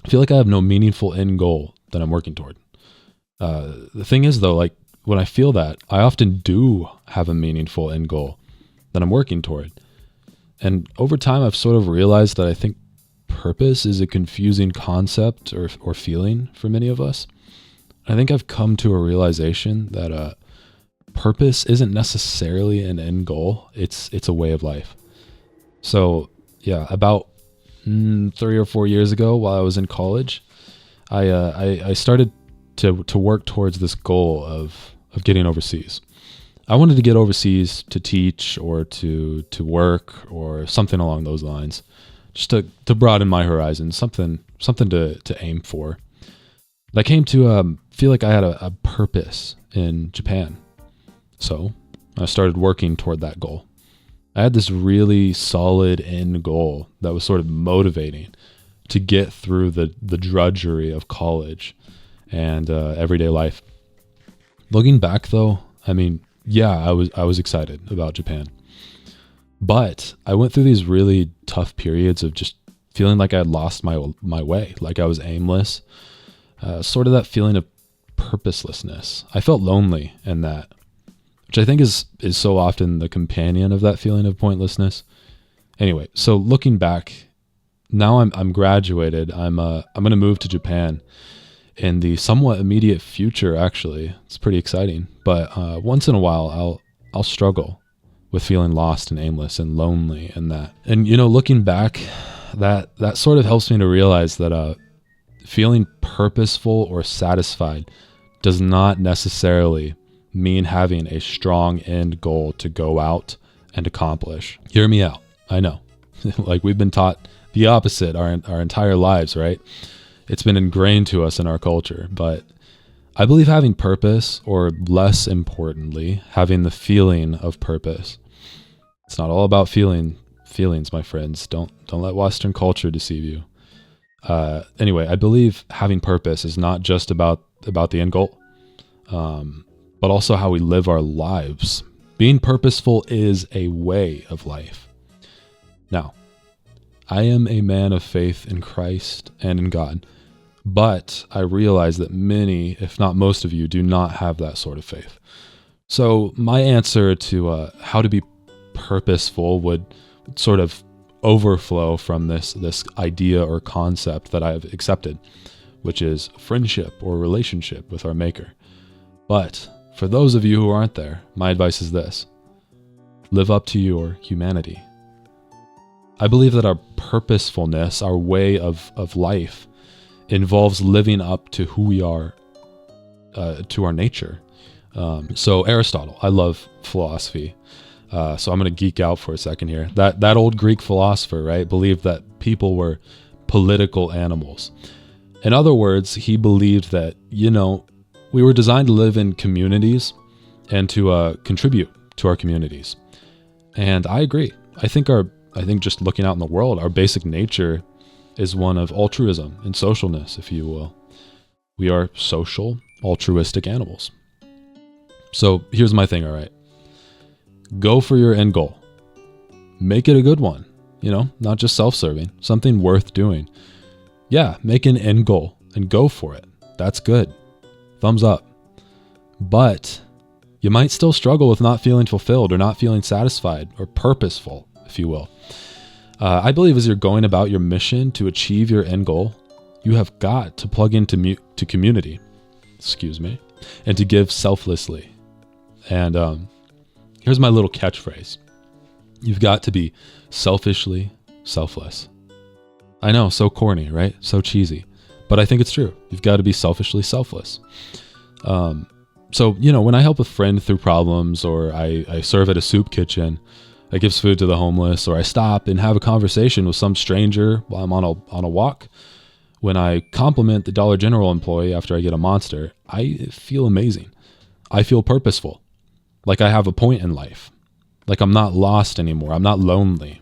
I feel like I have no meaningful end goal that I'm working toward. The thing is though, like when I feel that, I often do have a meaningful end goal that I'm working toward. And over time, I've sort of realized that I think purpose is a confusing concept or feeling for many of us. I think I've come to a realization that purpose isn't necessarily an end goal. It's a way of life. So yeah, about 3 or 4 years ago, while I was in college, I started to work towards this goal of getting overseas. I wanted to get overseas to teach or to work or something along those lines, just to broaden my horizons, something to aim for. But I came to feel like I had a purpose in Japan. So I started working toward that goal. I had this really solid end goal that was sort of motivating to get through the drudgery of college and everyday life. Looking back though, I mean, yeah, I was excited about Japan, but I went through these really tough periods of just feeling like I had lost my way, like I was aimless, sort of that feeling of purposelessness. I felt lonely in that, which I think is so often the companion of that feeling of pointlessness. Anyway, so looking back, now I'm graduated. I'm going to move to Japan in the somewhat immediate future. Actually, it's pretty exciting. But once in a while, I'll struggle with feeling lost and aimless and lonely and that. And looking back, that sort of helps me to realize that feeling purposeful or satisfied does not necessarily mean having a strong end goal to go out and accomplish. Hear me out. I know, like we've been taught the opposite our entire lives, right? It's been ingrained to us in our culture, but I believe having purpose, or less importantly, having the feeling of purpose. It's not all about feelings, my friends. Don't let Western culture deceive you. Anyway, I believe having purpose is not just about the end goal, but also how we live our lives. Being purposeful is a way of life. Now, I am a man of faith in Christ and in God, but I realize that many, if not most of you, do not have that sort of faith. So my answer to how to be purposeful would sort of overflow from this idea or concept that I have accepted, which is friendship or relationship with our Maker. But for those of you who aren't there, my advice is this: live up to your humanity. I believe that our purposefulness, our way of life, involves living up to who we are, to our nature. So Aristotle, I love philosophy. So I'm going to geek out for a second here. That old Greek philosopher, right, believed that people were political animals. In other words, he believed that, we were designed to live in communities and to contribute to our communities. And I agree. I think just looking out in the world, our basic nature is one of altruism and socialness, if you will. We are social, altruistic animals. So here's my thing, all right? Go for your end goal. Make it a good one, not just self-serving, something worth doing. Yeah, make an end goal and go for it. That's good. Thumbs up. But you might still struggle with not feeling fulfilled or not feeling satisfied or purposeful, if you will. I believe as you're going about your mission to achieve your end goal, you have got to plug into community, and to give selflessly. And here's my little catchphrase. You've got to be selfishly selfless. I know, so corny, right? So cheesy. But I think it's true. You've got to be selfishly selfless. So, when I help a friend through problems, or I serve at a soup kitchen, I give food to the homeless, or I stop and have a conversation with some stranger while I'm on a walk, when I compliment the Dollar General employee after I get a Monster, I feel amazing. I feel purposeful, like I have a point in life, like I'm not lost anymore, I'm not lonely.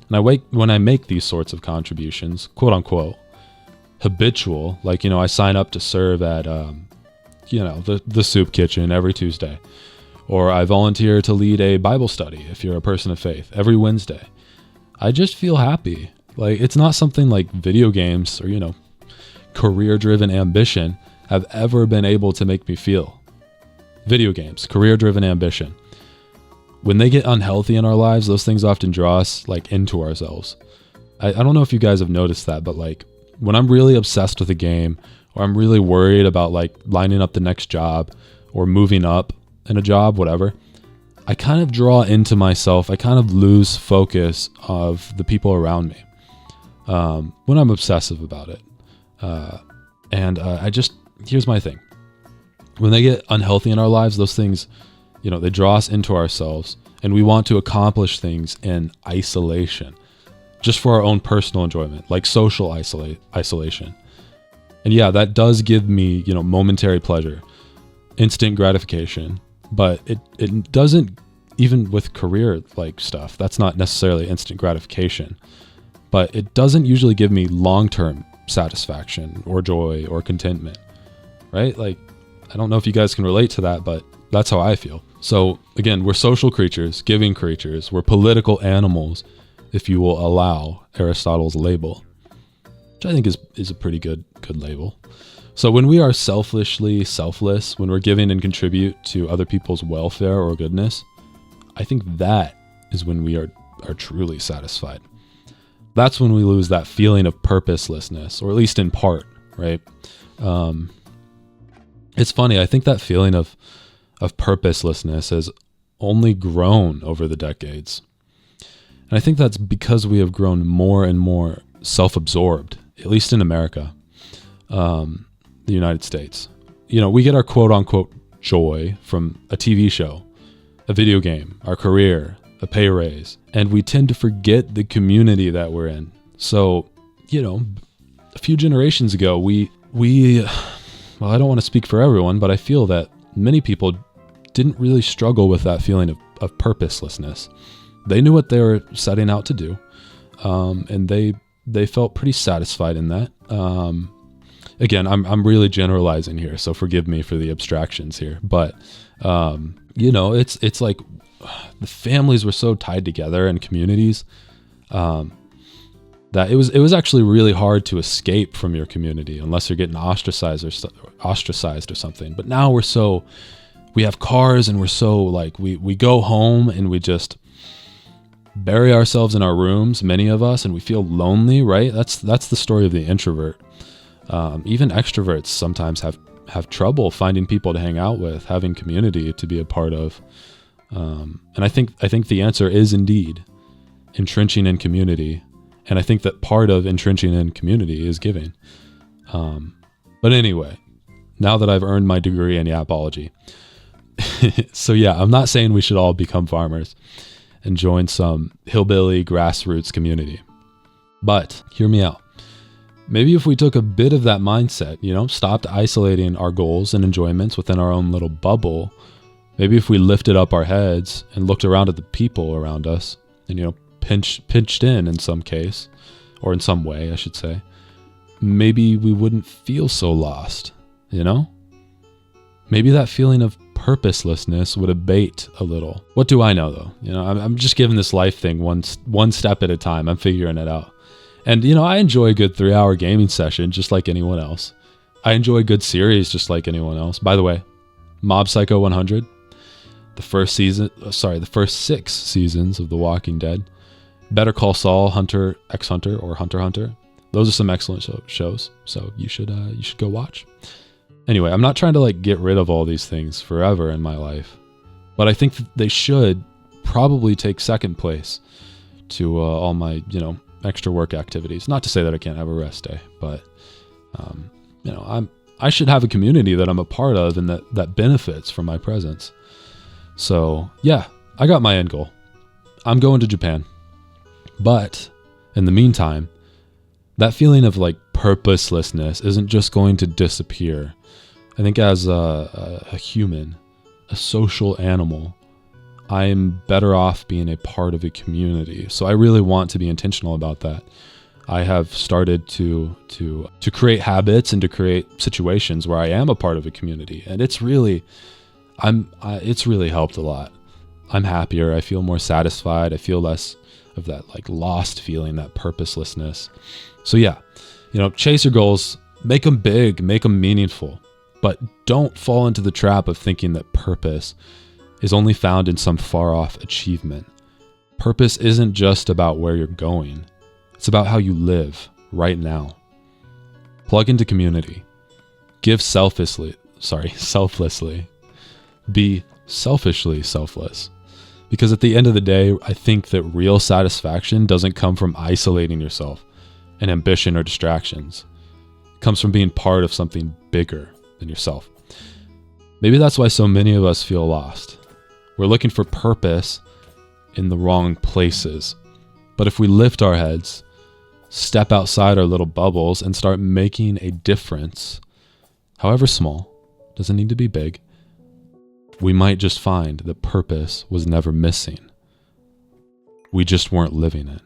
And when I make these sorts of contributions, quote unquote, habitual, like, I sign up to serve at, the soup kitchen every Tuesday. Or I volunteer to lead a Bible study, if you're a person of faith, every Wednesday. I just feel happy. Like, it's not something like video games or, career-driven ambition have ever been able to make me feel. Video games, career-driven ambition. When they get unhealthy in our lives, those things often draw us like into ourselves. I don't know if you guys have noticed that, but like when I'm really obsessed with a game, or I'm really worried about like lining up the next job or moving up in a job, whatever, I kind of draw into myself. I kind of lose focus of the people around me when I'm obsessive about it. Here's my thing. When they get unhealthy in our lives, those things, they draw us into ourselves, and we want to accomplish things in isolation, just for our own personal enjoyment, like social isolation. And yeah, that does give me, momentary pleasure, instant gratification, but it doesn't, even with career like stuff, that's not necessarily instant gratification, but it doesn't usually give me long-term satisfaction or joy or contentment, right? Like, I don't know if you guys can relate to that, but that's how I feel. So again, we're social creatures, giving creatures, we're political animals, if you will allow Aristotle's label, which I think is a pretty good label. So when we are selfishly selfless, when we're giving and contribute to other people's welfare or goodness, I think that is when we are truly satisfied. That's when we lose that feeling of purposelessness, or at least in part, right? It's funny, I think that feeling of purposelessness has only grown over the decades. And I think that's because we have grown more and more self-absorbed, at least in America, the United States. We get our quote-unquote joy from a TV show, a video game, our career, a pay raise, and we tend to forget the community that we're in. So, a few generations ago, we I don't want to speak for everyone, but I feel that many people didn't really struggle with that feeling of purposelessness. They knew what they were setting out to do, and they felt pretty satisfied in that. Again, I'm really generalizing here, so forgive me for the abstractions here. But it's like the families were so tied together and communities that it was actually really hard to escape from your community unless you're getting ostracized or something. But now we have cars, and we're so like we go home and we just bury ourselves in our rooms, many of us, and we feel lonely, right? That's the story of the introvert. Even extroverts sometimes have trouble finding people to hang out with, having community to be a part of. And I think the answer is indeed entrenching in community. And I think that part of entrenching in community is giving. But anyway, now that I've earned my degree in yapology, so yeah, I'm not saying we should all become farmers and join some hillbilly grassroots community. But hear me out. Maybe if we took a bit of that mindset, stopped isolating our goals and enjoyments within our own little bubble, maybe if we lifted up our heads and looked around at the people around us and, pinched in some case, or in some way, I should say, maybe we wouldn't feel so lost, Maybe that feeling of purposelessness would abate a little. What do I know, though? I'm just giving this life thing one step at a time. I'm figuring it out. And, I enjoy a good 3-hour gaming session just like anyone else. I enjoy a good series just like anyone else. By the way, Mob Psycho 100, the first 6 seasons of The Walking Dead, Better Call Saul, Hunter x Hunter, or Hunter x Hunter. Those are some excellent shows, so you should go watch. Anyway, I'm not trying to get rid of all these things forever in my life, but I think they should probably take second place to all my extra work activities. Not to say that I can't have a rest day, but I should have a community that I'm a part of and that benefits from my presence. So yeah, I got my end goal. I'm going to Japan. But in the meantime, that feeling of purposelessness isn't just going to disappear. I think as a human, a social animal, I'm better off being a part of a community. So I really want to be intentional about that. I have started to create habits and to create situations where I am a part of a community, and it's really helped a lot. I'm happier. I feel more satisfied. I feel less of that lost feeling, that purposelessness. So yeah, chase your goals, Make them big, make them meaningful, but don't fall into the trap of thinking that purpose is only found in some far-off achievement. Purpose isn't just about where you're going. It's about how you live right now. Plug into community. Give selflessly. Be selfishly selfless. Because at the end of the day, I think that real satisfaction doesn't come from isolating yourself and ambition or distractions. It comes from being part of something bigger than yourself. Maybe that's why so many of us feel lost. We're looking for purpose in the wrong places. But if we lift our heads, step outside our little bubbles, and start making a difference, however small, doesn't need to be big, we might just find that purpose was never missing. We just weren't living it.